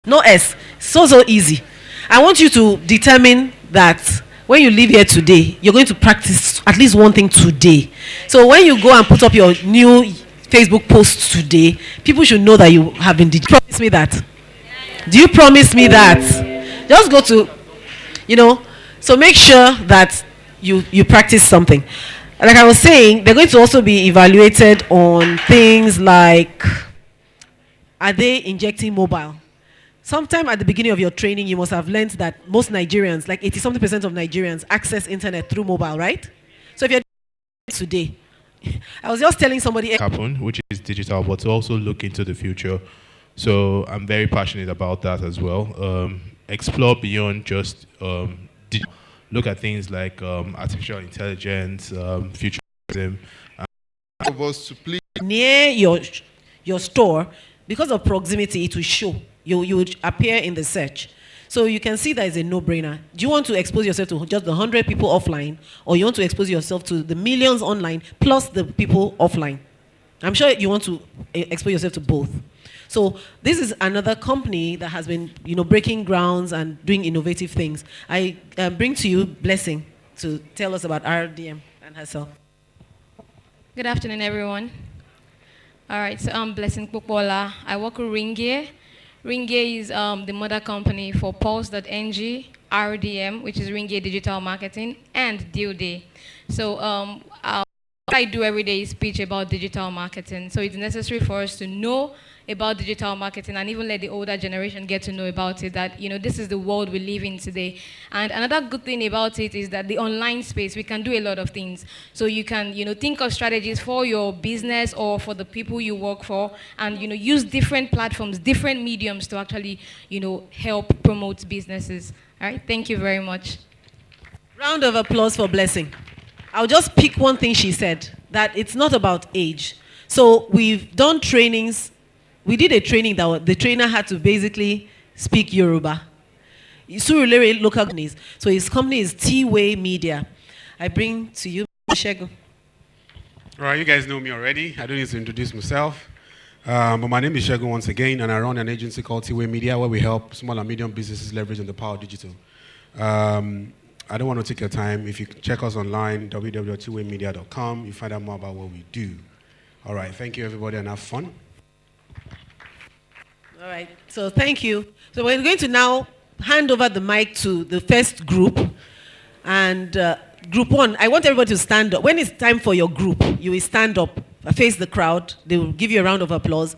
No S. So easy. I want you to determine that when you leave here today, you're going to practice at least one thing today. So when you go and put up your new Facebook post today, people should know that you have been. Promise me that. Do you promise me that? Just go to, you know. So make sure that you practice something. Like I was saying, they're going to also be evaluated on things like, are they injecting mobile? Sometime at the beginning of your training, you must have learned that most Nigerians, like 80 something percent of Nigerians, access internet through mobile, right? So if you're today, I was just telling somebody happen, which is digital, but to also look into the future. So I'm very passionate about that as well. Explore beyond just look at things like artificial intelligence, futurism. Of us to please near your store, because of proximity, it will show. You would appear in the search. So you can see that it's a no-brainer. Do you want to expose yourself to just the 100 people offline, or you want to expose yourself to the millions online plus the people offline? I'm sure you want to expose yourself to both. So this is another company that has been, breaking grounds and doing innovative things. I bring to you Blessing to tell us about RDM and herself. Good afternoon, everyone. All right, so I'm Blessing Popola. I work with Ringier. Ringier is the mother company for Pulse.ng, RDM, which is Ringier Digital Marketing, and Deal Day. So what I do every day is speech about digital marketing. So it's necessary for us to know about digital marketing and even let the older generation get to know about it, that this is the world we live in today. And another good thing about it is that the online space, we can do a lot of things. So you can think of strategies for your business or for the people you work for, and use different platforms, different mediums to actually help promote businesses. All right, thank you very much. Round of applause for Blessing. I'll just pick one thing she said, that it's not about age. So we've done trainings. We did a training that the trainer had to basically speak Yoruba. Surulere local companies. So his company is T-Way Media. I bring to you, Shegun. All right, you guys know me already. I don't need to introduce myself. But my name is Shegun once again, and I run an agency called T-Way Media, where we help small and medium businesses leverage on the power of digital. I don't want to take your time. If you check us online, www.twaymedia.com, you find out more about what we do. All right, thank you, everybody, and have fun. All right, so thank you. So we're going to now hand over the mic to the first group. And group one, I want everybody to stand up. When it's time for your group, you will stand up, face the crowd. They will give you a round of applause.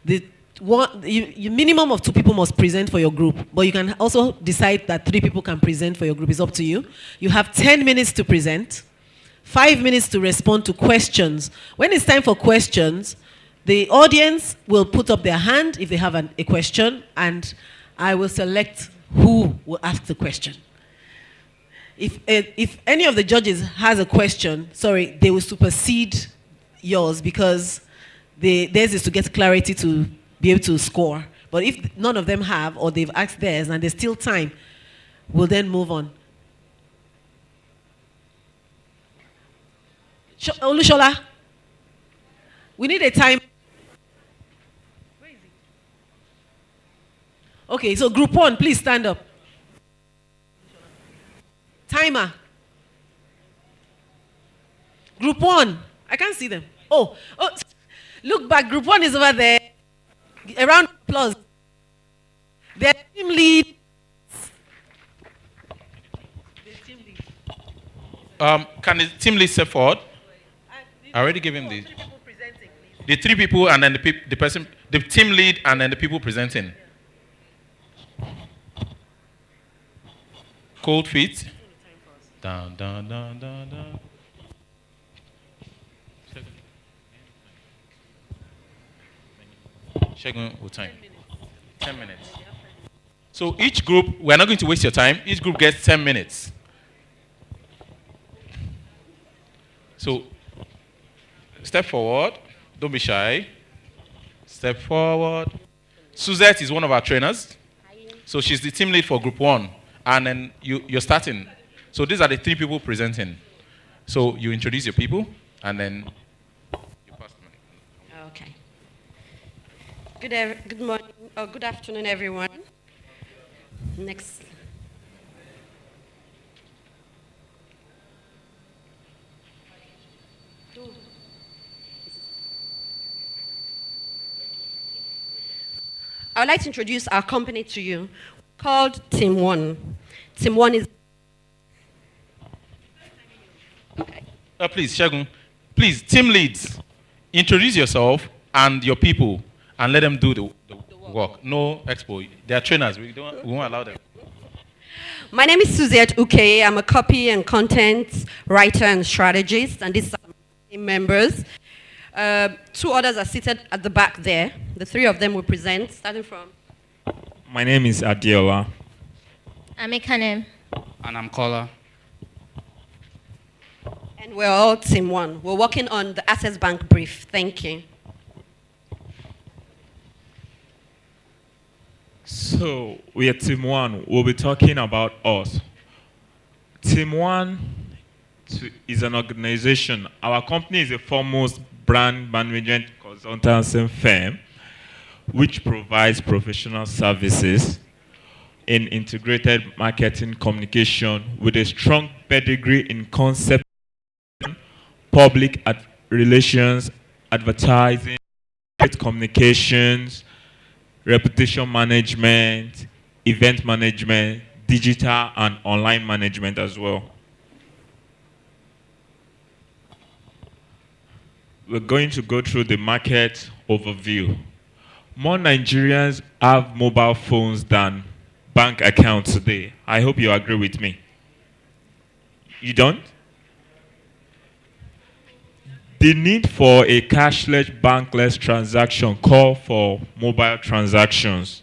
You minimum of 2 people must present for your group, but you can also decide that 3 people can present for your group. It's up to you. You have 10 minutes to present, 5 minutes to respond to questions. When it's time for questions, the audience will put up their hand if they have a question, and I will select who will ask the question. If any of the judges has a question, sorry, they will supersede yours, because theirs is to get clarity to be able to score. But if none of them have, or they've asked theirs and there's still time, we'll then move on. Olushola, we need a time. Where is he? Okay, so group one, please stand up. Timer. Group one, I can't see them. Oh, look back, group one is over there. A round of applause. Their team lead. Can the team lead step forward? I already gave him the 3 people, and then the team lead, and then the people presenting. Cold feet. Down, down, down, down, down. Shegun, what time? 10 minutes. So each group, we're not going to waste your time. Each group gets 10 minutes. So step forward. Don't be shy. Step forward. Suzette is one of our trainers. So she's the team lead for group one. And then you're starting. So these are the 3 people presenting. So you introduce your people, and then you pass the mic. Okay. Good morning, or good afternoon, everyone. Next. I would like to introduce our company to you, called Team One. Team One is. Please, Shagun. Please, team leads, introduce yourself and your people and let them do the work. No expo. They are trainers. We won't allow them. My name is Suzette Uke. I'm a copy and content writer and strategist, and these are my team members. Two others are seated at the back there. The three of them will present, starting from. My name is Adiola. I'm Ekanem. And I'm Kola. And we're all Team One. We're working on the Access Bank brief. Thank you. So, we are Team One. We'll be talking about us. Team One is an organization. Our company is a foremost brand management consultancy firm which provides professional services in integrated marketing communication with a strong pedigree in concept, public relations, advertising, communications, reputation management, event management, digital and online management as well. We're going to go through the market overview. More Nigerians have mobile phones than bank accounts today. I hope you agree with me. You don't? The need for a cashless, bankless transaction call for mobile transactions.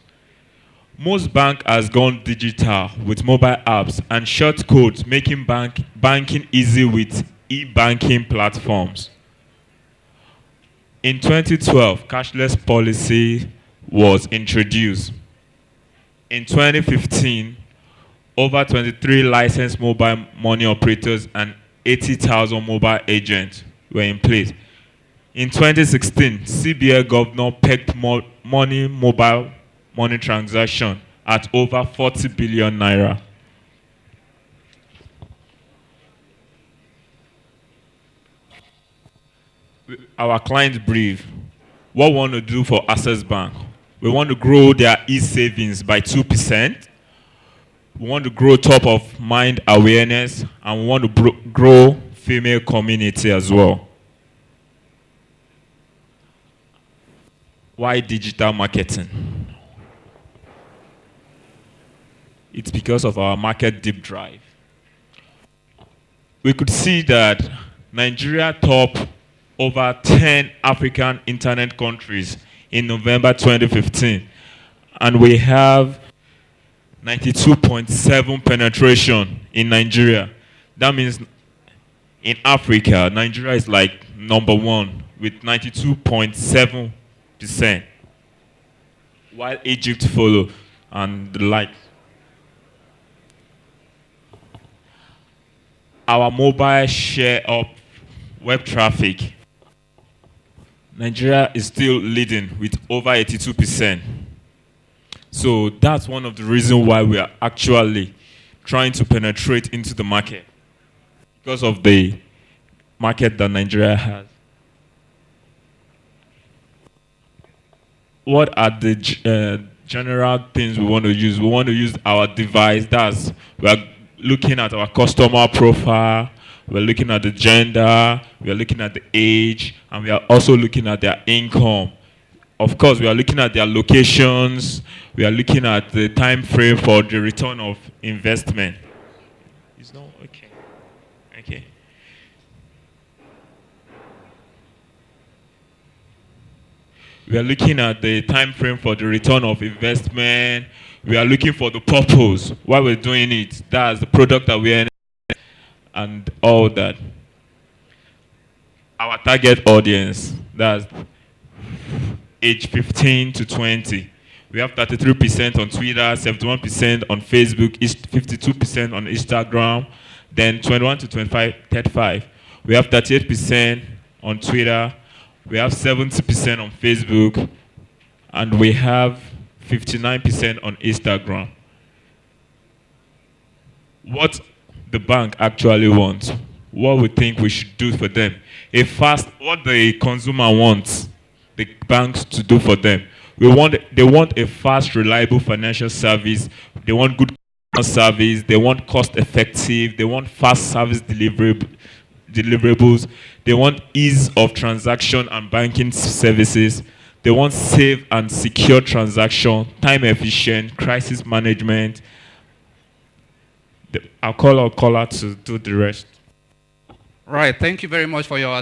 Most bank has gone digital with mobile apps and short codes, making banking easy with e-banking platforms. In 2012, cashless policy was introduced. In 2015, over 23 licensed mobile money operators and 80,000 mobile agents were in place. In 2016, CBN governor pegged mobile money transaction at over 40 billion naira. Our clients brief, what we want to do for Access Bank? We want to grow their e-savings by 2%. We want to grow top of mind awareness, and we want to grow female community as well. Why digital marketing? It's because of our market deep drive. We could see that Nigeria top over 10 African internet countries in November 2015, and we have 92.7 penetration in Nigeria. That means in Africa, Nigeria is like number one with 92.7%, while Egypt follow and the like. Our mobile share of web traffic, Nigeria is still leading with over 82%. So that's one of the reasons why we are actually trying to penetrate into the market, because of the market that Nigeria has. What are the general things we want to use? We want to use our device. We are looking at our customer profile, we're looking at the gender, we're looking at the age, and we are also looking at their income. Of course, we are looking at their locations, we are looking at the time frame for the return of investment. It's not okay. Okay. We are looking at the time frame for the return of investment. We are looking for the purpose, why we're doing it. That's the product awareness and all that. Our target audience, that's age 15 to 20. We have 33% on Twitter, 71% on Facebook, 52% on Instagram, then 21 to 25, 35. We have 38% on Twitter. We have 70% on Facebook, and we have 59% on Instagram. What the bank actually wants, what we think we should do for them, what the consumer wants the banks to do for them. They want a fast, reliable financial service. They want good customer service. They want cost effective. They want fast service deliverables. They want ease of transaction and banking services. They want safe and secure transaction, time efficient, crisis management. I'll call our caller to do the rest. Right, thank you very much for your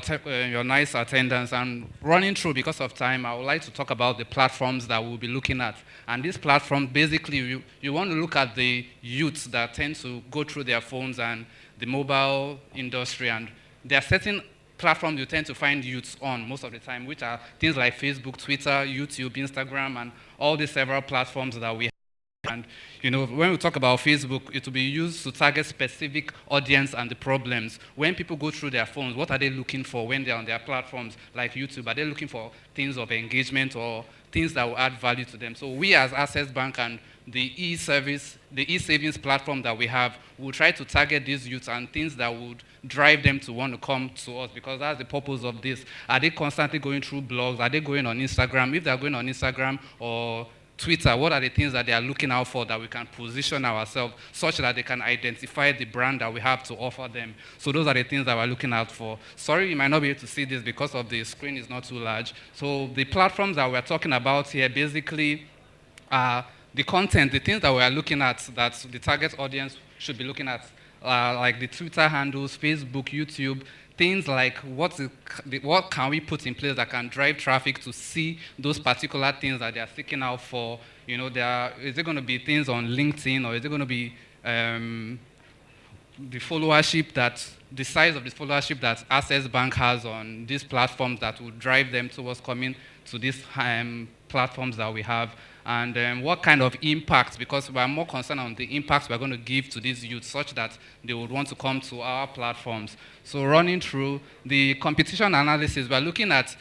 nice attendance. And running through, because of time, I would like to talk about the platforms that we'll be looking at. And these platforms, basically, you want to look at the youths that tend to go through their phones and the mobile industry. And there are certain platforms you tend to find youths on most of the time, which are things like Facebook, Twitter, YouTube, Instagram, and all the several platforms that we have. And when we talk about Facebook, it will be used to target specific audience and the problems. When people go through their phones, what are they looking for when they're on their platforms like YouTube? Are they looking for things of engagement or things that will add value to them? So we as Access Bank and the e-savings platform that we have, will try to target these youths and things that would drive them to want to come to us, because that's the purpose of this. Are they constantly going through blogs? Are they going on Instagram? If they're going on Instagram or Twitter, what are the things that they are looking out for that we can position ourselves such that they can identify the brand that we have to offer them? So those are the things that we're looking out for. Sorry, you might not be able to see this because of the screen is not too large. So the platforms that we're talking about here basically are the content, the things that we're looking at that the target audience should be looking at, like the Twitter handles, Facebook, YouTube, things like what can we put in place that can drive traffic to see those particular things that they are seeking out for. Is it going to be things on LinkedIn, or is it going to be the size of the followership that Access Bank has on these platforms that will drive them towards coming to these platforms that we have? And what kind of impact, because we're more concerned on the impacts we're going to give to these youth such that they would want to come to our platforms. So running through the competition analysis, we're looking at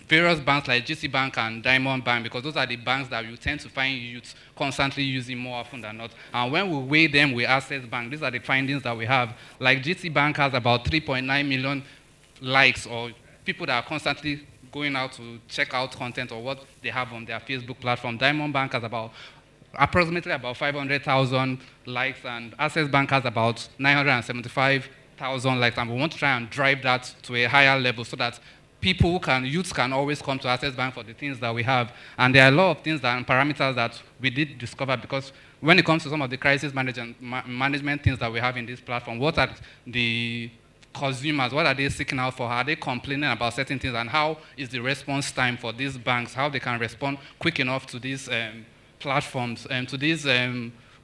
various banks like GT Bank and Diamond Bank, because those are the banks that you tend to find youths constantly using more often than not. And when we weigh them with Access Bank, these are the findings that we have. Like GT Bank has about 3.9 million likes, or people that are constantly going out to check out content or what they have on their Facebook platform. Diamond Bank has approximately about 500,000 likes, and Access Bank has about 975,000 likes. And we want to try and drive that to a higher level so that youths can always come to Access Bank for the things that we have. And there are a lot of things and parameters that we did discover, because when it comes to some of the crisis management things that we have in this platform, what are the consumers, what are they seeking out for? Are they complaining about certain things? And how is the response time for these banks? How they can respond quick enough to these platforms and to these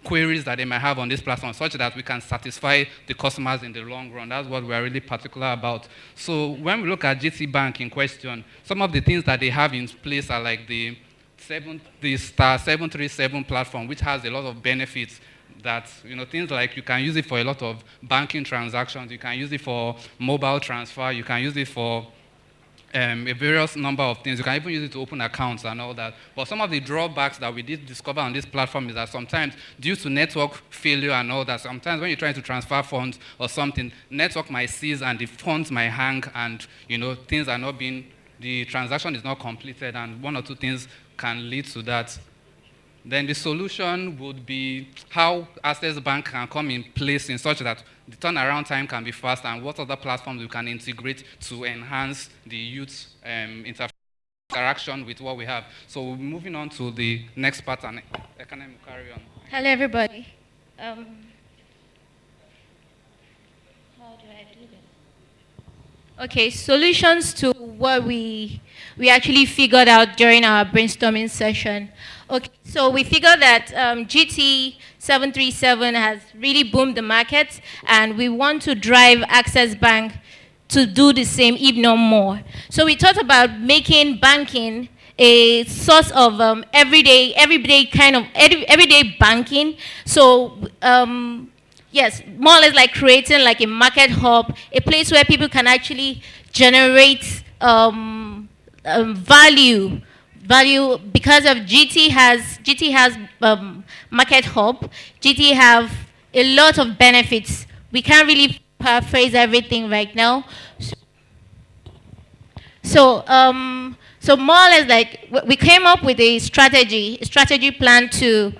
queries that they might have on this platform, such that we can satisfy the customers in the long run. That's what we're really particular about. So when we look at GT Bank in question, some of the things that they have in place are like the Star 737 platform, which has a lot of benefits. That, things like you can use it for a lot of banking transactions, you can use it for mobile transfer, you can use it for a various number of things. You can even use it to open accounts and all that. But some of the drawbacks that we did discover on this platform is that sometimes, due to network failure and all that, sometimes when you're trying to transfer funds or something, network might cease and the funds might hang, and things are not the transaction is not completed, and one or two things can lead to that. Then the solution would be how Access Bank can come in place in such that the turnaround time can be fast, and what other platforms we can integrate to enhance the youth interaction with what we have. So moving on to the next part, and I can carry on. Hello, everybody. How do I do this? Okay, solutions to what we actually figured out during our brainstorming session. Okay, so we figured that GT 737 has really boomed the market, and we want to drive Access Bank to do the same, if not more. So we thought about making banking a source of everyday banking. So yes, more or less like creating like a market hub, a place where people can actually generate value value because of GT has Market Hub. GT have a lot of benefits. We can't really paraphrase everything right now. So more or less, like, we came up with a strategy plan to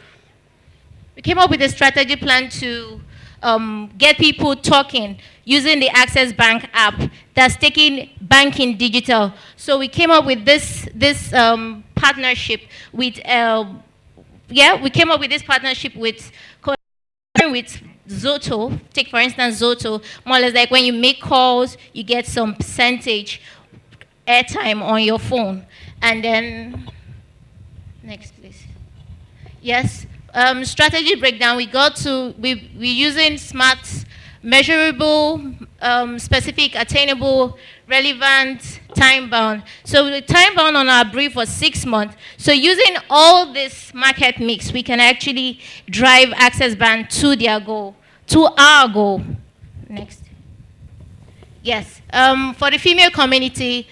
get people talking using the Access Bank app that's taking banking digital. So we came up with this partnership with Zoto. Take for instance Zoto. More or less like when you make calls, you get some percentage airtime on your phone. And then next please. Yes. Strategy breakdown. We're using smart, measurable, specific, attainable, relevant, time bound. So the time bound on our brief was 6 months. So using all this market mix, we can actually drive Access Bank to their goal, to our goal. Next. Yes. For the female community,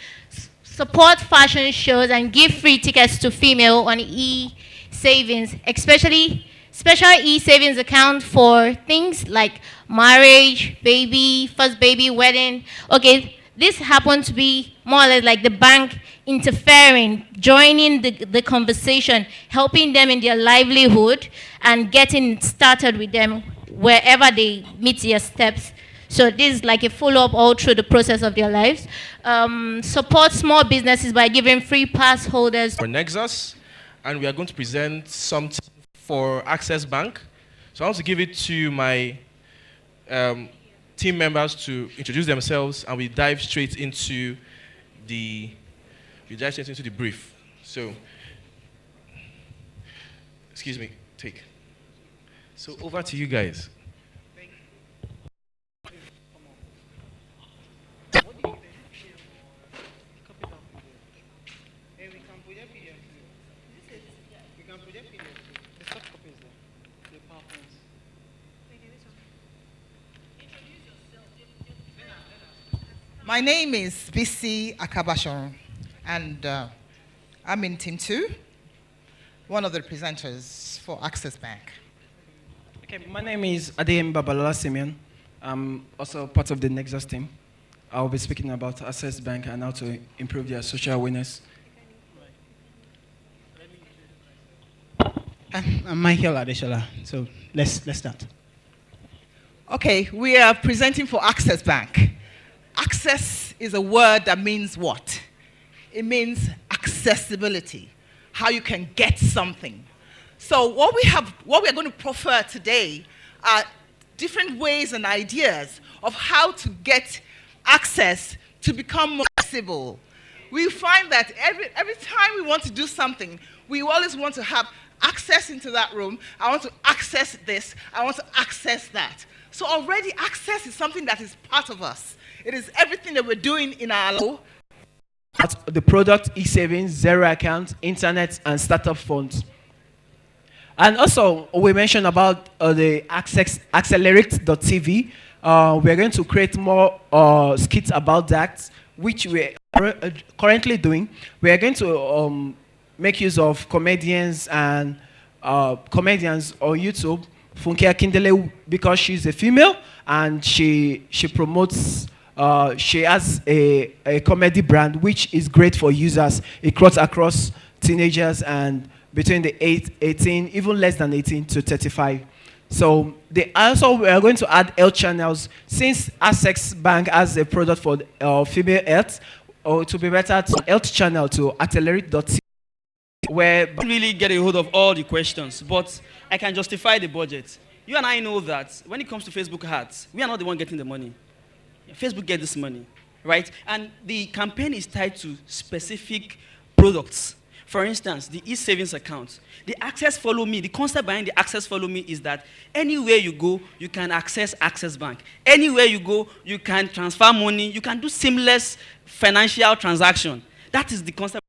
support fashion shows and give free tickets to female on e-savings, especially special e-savings account for things like marriage, baby, first baby, wedding. Okay, this happened to be more or less like the bank interfering, joining the conversation, helping them in their livelihood and getting started with them wherever they meet their steps. So this is like a follow-up all through the process of their lives. Support small businesses by giving free pass holders. For Nexus, and we are going to present something for Access Bank. So I want to give it to my team members to introduce themselves, and we dive straight into the brief. So, excuse me, take. So over to you guys. My name is Bisi Akabashon, and I'm in Team 2, one of the presenters for Access Bank. Okay, my name is Adeyemi Babalola Simeon. I'm also part of the Nexus team. I'll be speaking about Access Bank and how to improve their social awareness. I'm Michael Adeshola, so let's start. Okay, we are presenting for Access Bank. Access is a word that means what? It means accessibility, how you can get something. So what we're going to proffer today are different ways and ideas of how to get access to become more accessible. We find that every time we want to do something, we always want to have access into that room. I want to access this. I want to access that. So already access is something that is part of us. It is everything that we're doing in our life. The product, e-savings, zero account, internet, and startup funds. And also, we mentioned about the Accelerate.tv. We're going to create more skits about that, which we're currently doing. We're going to make use of comedians and comedians on YouTube. Funke Akindele, because she's a female, and she promotes. She has a comedy brand which is great for users across teenagers and between the 18, even less than 18 to 35. So we are going to add health channels since Access Bank has a product for female health. Or to be better, to health channel to Accelerate.tv. Where I don't really get a hold of all the questions, but I can justify the budget. You and I know that when it comes to Facebook ads, we are not the one getting the money. Facebook gets this money, right? And the campaign is tied to specific products. For instance, the e-savings account. The Access Follow Me, the concept behind the Access Follow Me is that anywhere you go, you can access Access Bank. Anywhere you go, you can transfer money. You can do seamless financial transaction. That is the concept.